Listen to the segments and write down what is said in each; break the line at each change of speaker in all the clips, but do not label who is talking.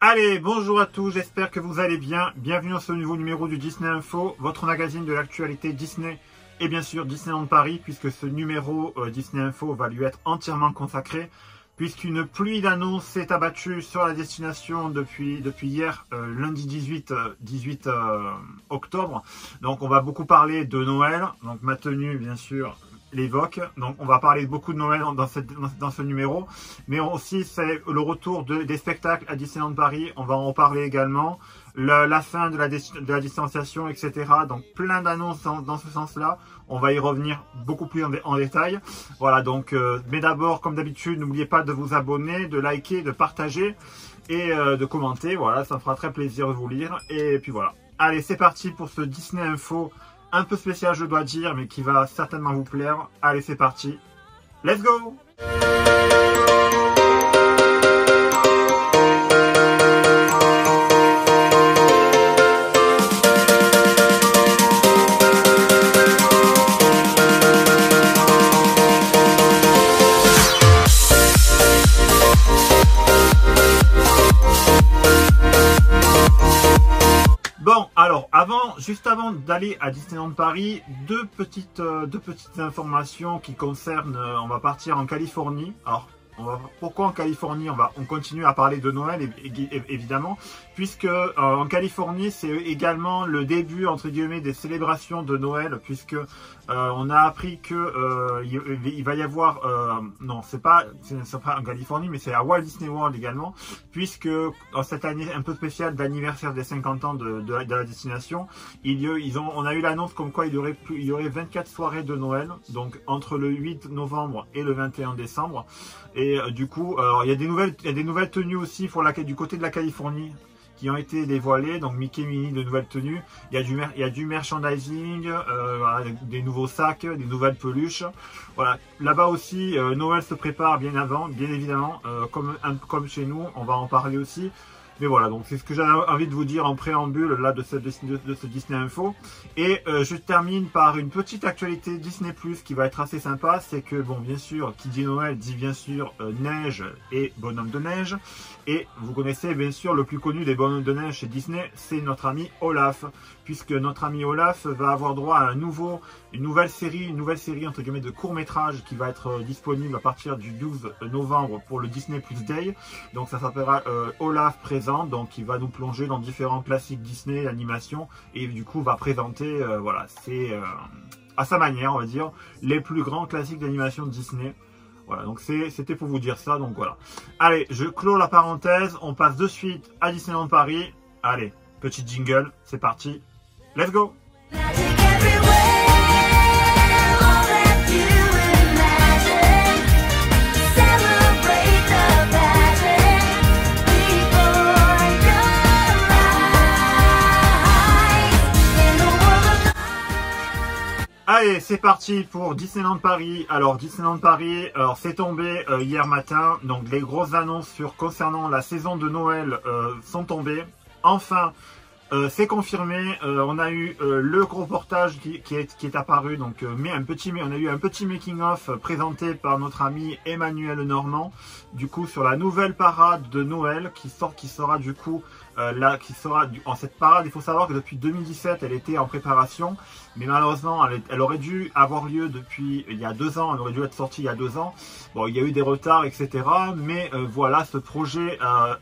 Allez, bonjour à tous, j'espère que vous allez bien. Bienvenue dans ce nouveau numéro du Disney Info, votre magazine de l'actualité Disney et bien sûr Disneyland Paris, puisque ce numéro Disney Info va lui être entièrement consacré, puisqu'une pluie d'annonces s'est abattue sur la destination depuis hier, lundi 18 octobre. Donc on va beaucoup parler de Noël, donc ma tenue bien sûr l'évoque. Donc on va parler beaucoup de Noël dans ce numéro, mais aussi c'est le retour des spectacles à Disneyland Paris. On va en parler également, la fin de la distanciation, etc. Donc plein d'annonces dans ce sens-là. On va y revenir beaucoup plus en détail. Voilà, donc mais d'abord, comme d'habitude, n'oubliez pas de vous abonner, de liker, de partager et de commenter. Voilà, ça me fera très plaisir de vous lire. Et puis voilà. Allez, c'est parti pour ce Disney Info un peu spécial, je dois dire, mais qui va certainement vous plaire. Allez, c'est parti. Let's go! Bon, alors, juste avant d'aller à Disneyland Paris, deux petites informations qui concernent, on va partir en Californie. Alors, pourquoi en Californie? On continue à parler de Noël, évidemment, puisque en Californie, c'est également le début, entre guillemets, des célébrations de Noël, puisque on a appris que il va y avoir, non, c'est pas en Californie, mais c'est à Walt Disney World également, puisque cette année un peu spéciale d'anniversaire des 50 ans de la destination, on a eu l'annonce comme quoi il y aurait 24 soirées de Noël, donc entre le 8 novembre et le 21 décembre. Et du coup, il y a des nouvelles tenues aussi du côté de la Californie qui ont été dévoilées. Donc Mickey, Minnie, de nouvelles tenues. Il y a du merchandising, voilà, des nouveaux sacs, des nouvelles peluches. Voilà. Là-bas aussi, Noël se prépare bien avant, bien évidemment, comme chez nous. On va en parler aussi. Mais voilà, donc c'est ce que j'avais envie de vous dire en préambule là de ce Disney Info. Et je termine par une petite actualité Disney Plus qui va être assez sympa. C'est que, bon, bien sûr, qui dit Noël dit bien sûr neige et bonhomme de neige. Et vous connaissez bien sûr le plus connu des bonhommes de neige chez Disney, c'est notre ami Olaf. Puisque notre ami Olaf va avoir droit à une nouvelle série entre guillemets de courts-métrages qui va être disponible à partir du 12 novembre pour le Disney Plus Day. Donc ça s'appellera Olaf Présent, donc il va nous plonger dans différents classiques Disney d'animation et du coup va présenter, voilà, c'est à sa manière, on va dire, les plus grands classiques d'animation de Disney. Voilà, donc c'était pour vous dire ça, donc voilà. Allez, je clôt la parenthèse, on passe de suite à Disneyland Paris. Allez, petit jingle, c'est parti. Let's go! Allez, c'est parti pour Disneyland Paris. Alors, Disneyland Paris, c'est tombé hier matin. Donc, les grosses annonces concernant la saison de Noël sont tombées. Enfin, c'est confirmé. On a eu le gros reportage qui est apparu. Donc, on a eu un petit making-of présenté par notre ami Emmanuel Normand. Du coup, sur la nouvelle parade de Noël qui sera du coup en cette parade. Il faut savoir que depuis 2017, elle était en préparation. Mais malheureusement, elle aurait dû avoir lieu depuis il y a 2 ans. Elle aurait dû être sortie il y a 2 ans. Bon, il y a eu des retards, etc. Mais voilà, ce projet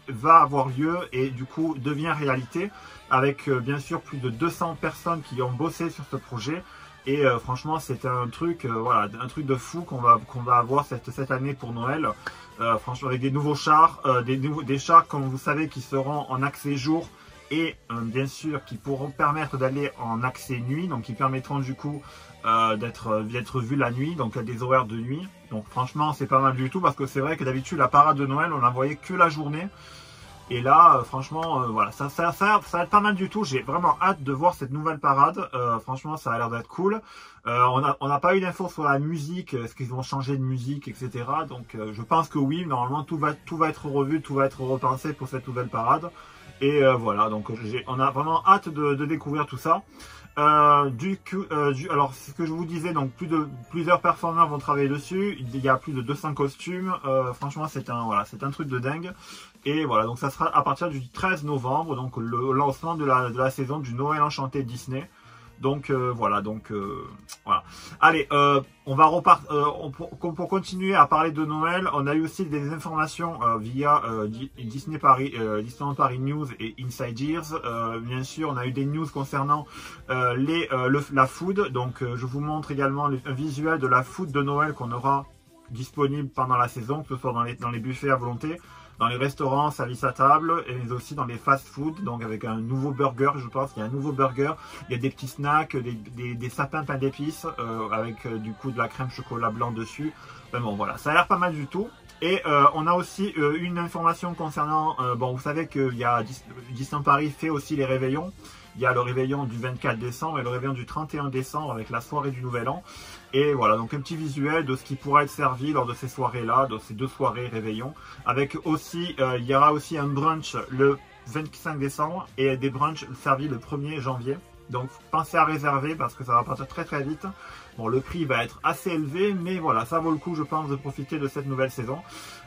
va avoir lieu et du coup devient réalité. Avec bien sûr plus de 200 personnes qui ont bossé sur ce projet. Et franchement, c'est un truc, voilà, un truc de fou qu'on va avoir cette année pour Noël. Franchement, avec des nouveaux chars, des chars, comme vous savez, qui seront en accès jour. Et bien sûr qui pourront permettre d'aller en accès nuit, donc qui permettront du coup d'être vus la nuit, donc à des horaires de nuit. Donc franchement c'est pas mal du tout, parce que c'est vrai que d'habitude la parade de Noël on la voyait que la journée. Et là franchement voilà, ça va être pas mal du tout. J'ai vraiment hâte de voir cette nouvelle parade. Franchement ça a l'air d'être cool. On n'a pas eu d'infos sur la musique, est-ce qu'ils vont changer de musique, etc. Donc je pense que oui, normalement tout va être revu, tout va être repensé pour cette nouvelle parade. Et voilà, donc on a vraiment hâte de découvrir tout ça. Alors, c'est ce que je vous disais, donc plusieurs performeurs vont travailler dessus. Il y a plus de 200 costumes. Franchement, c'est un truc de dingue. Et voilà, donc ça sera à partir du 13 novembre, donc le lancement de la saison du Noël Enchanté Disney. Donc voilà. Allez, on va pour continuer à parler de Noël, on a eu aussi des informations via Disneyland Paris News et Inside Ears. Bien sûr, on a eu des news concernant la food. Donc je vous montre également un visuel de la food de Noël qu'on aura disponible pendant la saison, que ce soit dans les buffets à volonté, dans les restaurants, service à table, et aussi dans les fast-food, donc avec un nouveau burger, je pense qu'il y a un nouveau burger, il y a des petits snacks, des sapins pain d'épices, avec du coup de la crème chocolat blanc dessus. Ben bon voilà, ça a l'air pas mal du tout. Et on a aussi une information concernant, bon vous savez que Disneyland Paris fait aussi les réveillons. Il y a le réveillon du 24 décembre et le réveillon du 31 décembre avec la soirée du Nouvel An. Et voilà, donc un petit visuel de ce qui pourra être servi lors de ces soirées-là, de ces deux soirées réveillon. Avec aussi, il y aura aussi un brunch le 25 décembre et des brunchs servis le 1er janvier. Donc pensez à réserver parce que ça va partir très très vite. Bon, le prix va être assez élevé, mais voilà, ça vaut le coup, je pense, de profiter de cette nouvelle saison.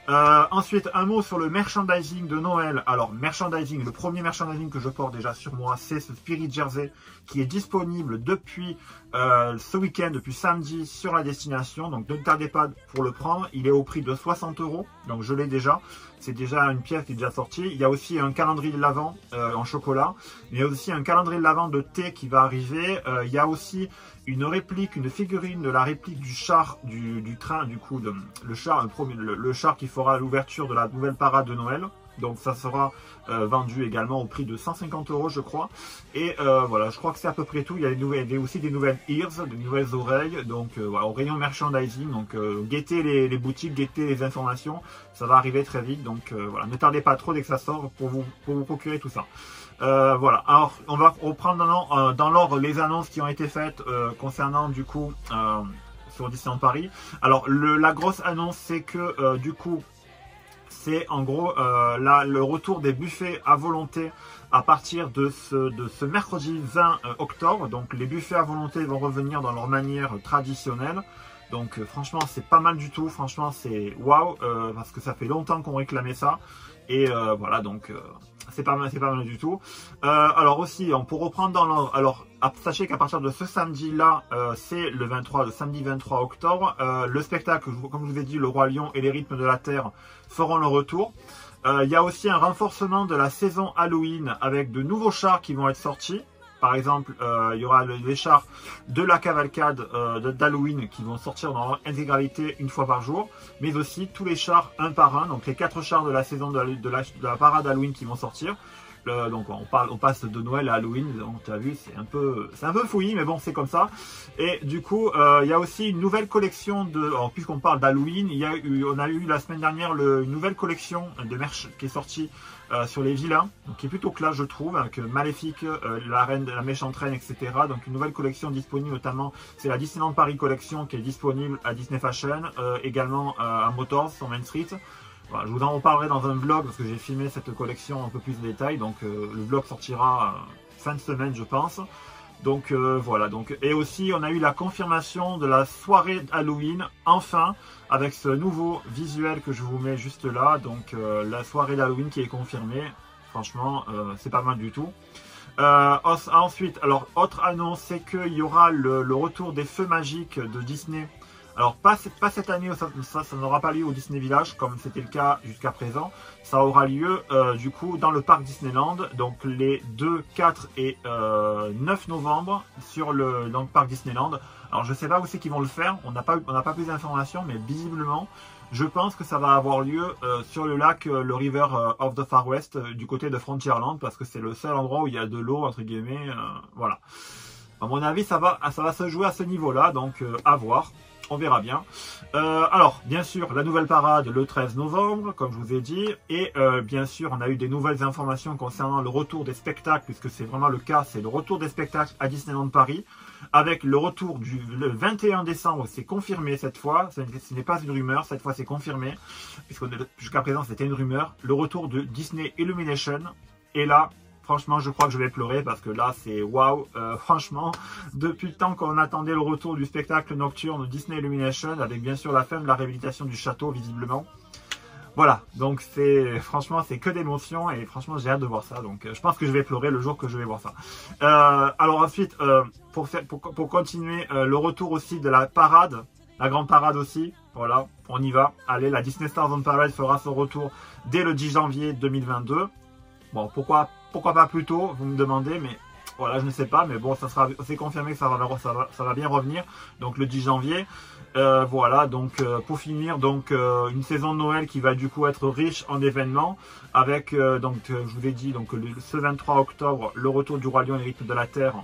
Ensuite, un mot sur le merchandising de Noël. Alors, merchandising, le premier merchandising que je porte déjà sur moi, c'est ce Spirit Jersey qui est disponible depuis ce week-end, depuis samedi, sur la destination. Donc, ne tardez pas pour le prendre. Il est au prix de 60 €. Donc, je l'ai déjà. C'est déjà une pièce qui est déjà sortie. Il y a aussi un calendrier de l'Avent en chocolat. Il y a aussi un calendrier de l'Avent de thé qui va arriver. Il y a aussi une réplique, une figurine de la réplique du char du train, du coup, le char qui fera l'ouverture de la nouvelle parade de Noël. Donc ça sera vendu également au prix de 150 €, je crois. Et voilà, je crois que c'est à peu près tout. Il y a aussi des nouvelles ears, des nouvelles oreilles. Donc voilà, au rayon merchandising. Donc guettez les boutiques, guettez les informations. Ça va arriver très vite. Donc voilà, ne tardez pas trop dès que ça sort pour vous procurer tout ça. Voilà, alors on va reprendre dans l'ordre les annonces qui ont été faites concernant du coup sur Disneyland Paris. Alors la grosse annonce, c'est que du coup c'est en gros le retour des buffets à volonté à partir de ce mercredi 20 octobre. Donc les buffets à volonté vont revenir dans leur manière traditionnelle. Donc franchement c'est pas mal du tout, franchement c'est waouh, parce que ça fait longtemps qu'on réclamait ça. Et voilà, donc c'est pas mal du tout. Alors aussi, pour reprendre dans l'ordre, alors sachez qu'à partir de ce samedi-là, c'est le samedi 23 octobre, le spectacle, comme je vous ai dit, Le Roi Lion et les rythmes de la Terre feront le retour. Il y a aussi un renforcement de la saison Halloween avec de nouveaux chars qui vont être sortis. Par exemple, il y aura les chars de la cavalcade d'Halloween qui vont sortir dans leur intégralité une fois par jour, mais aussi tous les chars un par un, donc les 4 chars de la saison de la parade Halloween qui vont sortir. Donc on passe de Noël à Halloween, donc tu as vu, c'est un peu fouillis, mais bon, c'est comme ça. Et du coup, il y a aussi une nouvelle collection puisqu'on parle d'Halloween, on a eu la semaine dernière une nouvelle collection de merch qui est sortie sur les vilains, donc qui est plutôt classe je trouve, avec Maléfique, la reine, la méchante reine, etc. Donc une nouvelle collection disponible, notamment c'est la Disneyland Paris collection qui est disponible à Disney Fashion, également à Motors sur Main Street. Voilà, je vous en reparlerai dans un vlog parce que j'ai filmé cette collection un peu plus de détails, donc le vlog sortira fin de semaine je pense. Donc voilà, et aussi on a eu la confirmation de la soirée Halloween, enfin, avec ce nouveau visuel que je vous mets juste là. Donc la soirée d'Halloween qui est confirmée, franchement c'est pas mal du tout. Ensuite, alors autre annonce, c'est qu'il y aura le retour des feux magiques de Disney. Alors pas cette année, ça n'aura pas lieu au Disney Village comme c'était le cas jusqu'à présent. Ça aura lieu du coup dans le parc Disneyland, donc les 2, 4 et 9 novembre dans le parc Disneyland. Alors je sais pas où c'est qu'ils vont le faire, on n'a pas plus d'informations, mais visiblement je pense que ça va avoir lieu sur le lac, le River of the Far West, du côté de Frontierland, parce que c'est le seul endroit où il y a de l'eau entre guillemets, voilà. À mon avis ça va se jouer à ce niveau-là, donc à voir. On verra bien. Alors, bien sûr, la nouvelle parade le 13 novembre, comme je vous ai dit. Et bien sûr, on a eu des nouvelles informations concernant le retour des spectacles, puisque c'est vraiment le cas, c'est le retour des spectacles à Disneyland Paris. Avec le retour le 21 décembre, c'est confirmé cette fois. Ce n'est pas une rumeur, cette fois c'est confirmé. Puisque jusqu'à présent, c'était une rumeur. Le retour de Disney Illumination. Et là, franchement, je crois que je vais pleurer parce que là, c'est waouh. Franchement, depuis le temps qu'on attendait le retour du spectacle nocturne Disney Illumination, avec bien sûr la fin de la réhabilitation du château, visiblement. Voilà, donc franchement, c'est que d'émotions et franchement, j'ai hâte de voir ça. Donc, je pense que je vais pleurer le jour que je vais voir ça. Alors ensuite, pour continuer, le retour aussi de la parade, la grande parade aussi. Voilà, on y va. Allez, la Disney Stars on Parade fera son retour dès le 10 janvier 2022. Bon, pourquoi pas plus tôt, vous me demandez, mais voilà, je ne sais pas, mais bon, c'est confirmé que ça va bien revenir. Donc le 10 janvier. Voilà, donc pour finir, donc une saison de Noël qui va du coup être riche en événements, avec donc je vous ai dit donc ce 23 octobre le retour du Roi Lion et les rythmes de la Terre,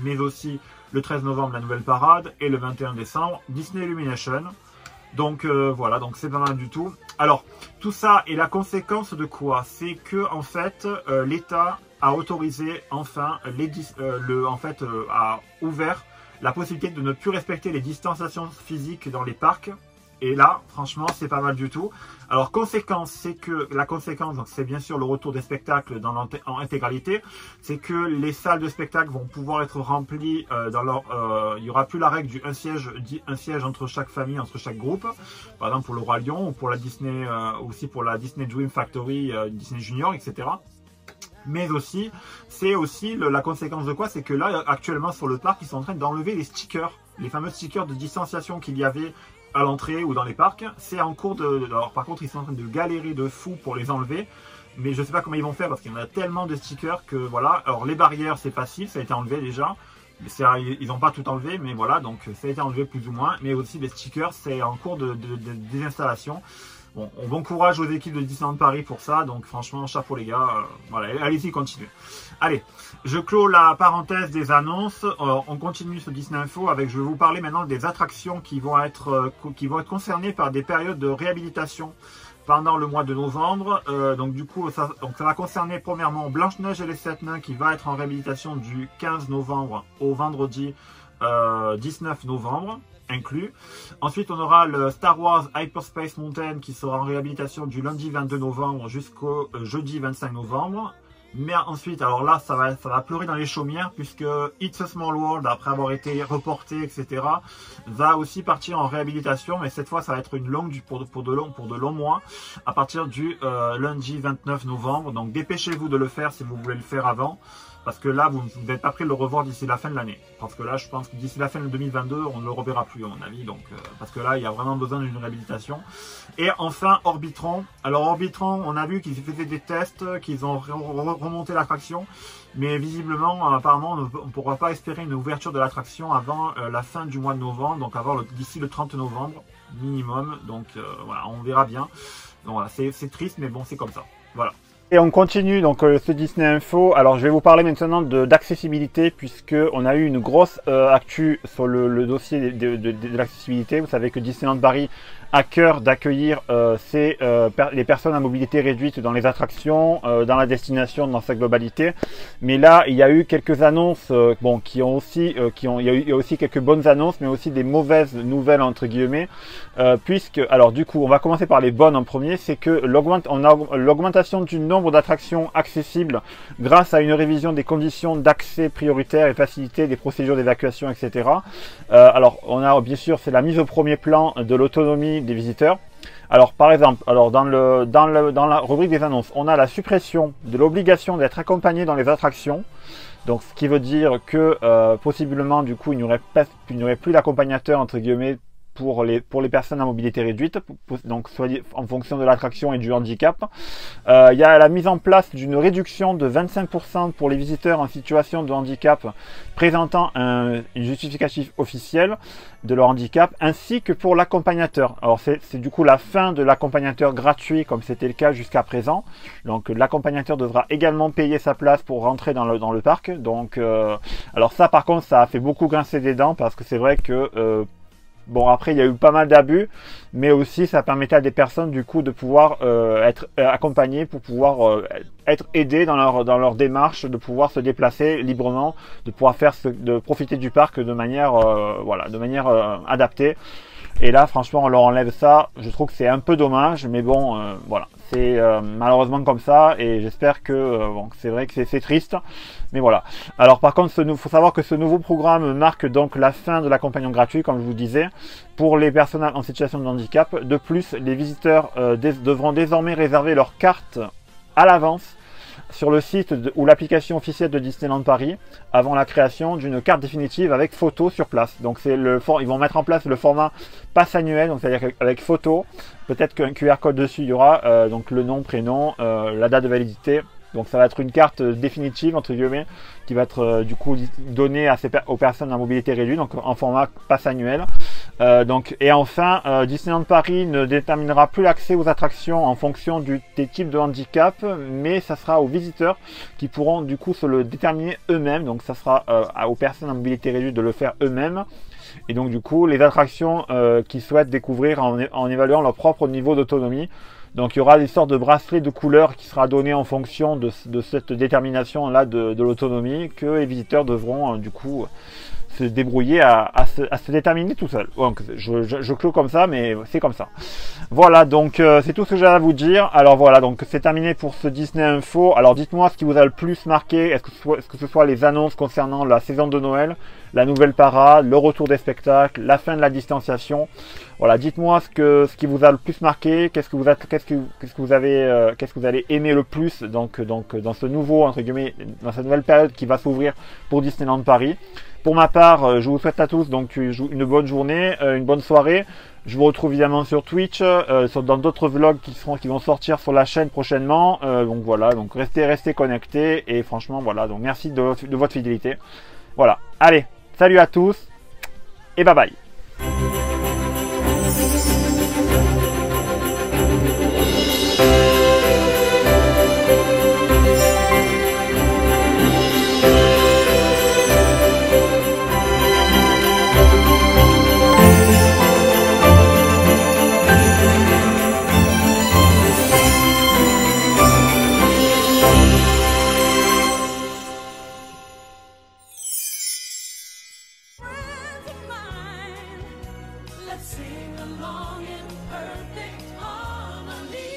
mais aussi le 13 novembre la nouvelle parade et le 21 décembre Disney Illumination. Donc voilà, donc c'est pas mal du tout. Alors tout ça est la conséquence de quoi? C'est que en fait l'État a autorisé enfin a ouvert la possibilité de ne plus respecter les distanciations physiques dans les parcs. Et là, franchement, c'est pas mal du tout. Alors, la conséquence, donc c'est bien sûr le retour des spectacles en intégralité. C'est que les salles de spectacle vont pouvoir être remplies il n'y aura plus la règle du un siège entre chaque famille, entre chaque groupe. Par exemple, pour le Roi Lion, ou pour la Disney, aussi pour la Disney Dream Factory, Disney Junior, etc. Mais aussi, c'est aussi la conséquence de quoi? C'est que là, actuellement sur le parc, ils sont en train d'enlever les stickers, les fameux stickers de distanciation qu'il y avait à l'entrée ou dans les parcs. C'est en cours alors par contre, ils sont en train de galérer de fou pour les enlever. Mais je ne sais pas comment ils vont faire parce qu'il y en a tellement de stickers que voilà. Alors les barrières, c'est facile, ça a été enlevé déjà. Ils n'ont pas tout enlevé, mais voilà, donc ça a été enlevé plus ou moins. Mais aussi les stickers, c'est en cours de désinstallation. Bon, bon courage aux équipes de Disneyland Paris pour ça, donc franchement, chapeau les gars, voilà, allez-y, continuez. Allez, je clôt la parenthèse des annonces, on continue sur Disney Info avec, je vais vous parler maintenant des attractions qui vont être concernées par des périodes de réhabilitation pendant le mois de novembre. Donc du coup, ça va concerner premièrement Blanche-Neige et les 7 Nains qui va être en réhabilitation du 15 novembre au vendredi 19 novembre. Inclus. Ensuite, on aura le Star Wars Hyperspace Mountain qui sera en réhabilitation du lundi 22 novembre jusqu'au jeudi 25 novembre. Mais ensuite, alors là, ça va pleurer dans les chaumières puisque It's a Small World, après avoir été reporté, etc., va aussi partir en réhabilitation. Mais cette fois, ça va être une longue pour de longs mois à partir du lundi 29 novembre. Donc, dépêchez-vous de le faire si vous voulez le faire avant. Parce que là, vous n'êtes pas prêt de le revoir d'ici la fin de l'année. Parce que là, je pense que d'ici la fin de 2022, on ne le reverra plus, à mon avis. Donc, parce que là, il y a vraiment besoin d'une réhabilitation. Et enfin, Orbitron. Alors, Orbitron, on a vu qu'ils faisaient des tests, qu'ils ont remonté l'attraction. Mais visiblement, apparemment, on ne pourra pas espérer une ouverture de l'attraction avant la fin du mois de novembre. Donc, d'ici le 30 novembre, minimum. Donc, voilà, on verra bien. Donc, voilà, c'est triste, mais bon, c'est comme ça. Voilà. Et on continue donc ce Disney Info. Alors je vais vous parler maintenant d'accessibilité puisque on a eu une grosse actu sur le dossier de l'accessibilité. Vous savez que Disneyland Paris a cœur d'accueillir les personnes à mobilité réduite dans les attractions, dans la destination, dans sa globalité. Mais là, il y a eu quelques annonces, il y a aussi quelques bonnes annonces, mais aussi des mauvaises nouvelles entre guillemets, alors du coup, on va commencer par les bonnes en premier. C'est que l'augmentation du nombre d'attractions accessibles grâce à une révision des conditions d'accès prioritaire et facilité des procédures d'évacuation, etc. Alors, on a bien sûr, c'est la mise au premier plan de l'autonomie des visiteurs. Alors par exemple, dans la rubrique des annonces, on a la suppression de l'obligation d'être accompagné dans les attractions. Donc ce qui veut dire que possiblement du coup il n'y aurait plus d'accompagnateur entre guillemets pour les personnes à mobilité réduite, donc soit en fonction de l'attraction et du handicap. Il y a la mise en place d'une réduction de 25% pour les visiteurs en situation de handicap présentant un justificatif officiel de leur handicap, ainsi que pour l'accompagnateur. Alors c'est du coup la fin de l'accompagnateur gratuit comme c'était le cas jusqu'à présent. Donc l'accompagnateur devra également payer sa place pour rentrer dans le parc. Donc alors ça par contre ça a fait beaucoup grincer des dents parce que c'est vrai que bon, après, il y a eu pas mal d'abus, mais aussi ça permettait à des personnes du coup de pouvoir être accompagnées pour pouvoir être aidées dans leur démarche, de pouvoir se déplacer librement, de pouvoir de profiter du parc de manière adaptée.
Et là, franchement, on leur enlève ça. Je trouve que c'est un peu dommage, mais bon, voilà. C'est malheureusement comme ça, et j'espère que bon, c'est vrai que c'est triste, mais voilà. Alors par contre, il faut savoir que ce nouveau programme marque donc la fin de l'accompagnement gratuit, comme je vous disais, pour les personnes en situation de handicap. De plus, les visiteurs devront désormais réserver leur carte à l'avance sur le site ou l'application officielle de Disneyland Paris avant la création d'une carte définitive avec photo sur place. Donc ils vont mettre en place le format pass annuel, donc c'est-à-dire avec photo, peut-être qu'un QR code dessus, il y aura donc le nom, prénom, la date de validité. Donc ça va être une carte définitive entre guillemets qui va être du coup donnée aux personnes à mobilité réduite, donc en format pass annuel. Et enfin, Disneyland Paris ne déterminera plus l'accès aux attractions en fonction des types de handicap, mais ça sera aux visiteurs qui pourront du coup se le déterminer eux-mêmes. Donc ça sera aux personnes à mobilité réduite de le faire eux-mêmes. Et donc du coup, les attractions qu'ils souhaitent découvrir en évaluant leur propre niveau d'autonomie. Donc il y aura des sortes de bracelets de couleurs qui sera donné en fonction de cette détermination là de l'autonomie que les visiteurs devront du coup se débrouiller à se déterminer tout seul. Donc je clôt comme ça, mais c'est comme ça. Voilà, donc c'est tout ce que j'ai à vous dire. Alors voilà, donc c'est terminé pour ce Disney Info. Alors dites-moi ce qui vous a le plus marqué. Est-ce que ce soit les annonces concernant la saison de Noël, la nouvelle parade, le retour des spectacles, la fin de la distanciation. Voilà, dites-moi ce qui vous a le plus marqué. Qu'est-ce que vous allez aimer le plus donc dans ce nouveau entre guillemets, dans cette nouvelle période qui va s'ouvrir pour Disneyland Paris. Pour ma part, je vous souhaite à tous donc une bonne journée, une bonne soirée. Je vous retrouve évidemment sur Twitch, dans d'autres vlogs qui vont sortir sur la chaîne prochainement. Donc voilà, donc restez connectés et franchement voilà, donc merci de votre fidélité. Voilà, allez, salut à tous et bye bye.
Let's sing along in perfect harmony.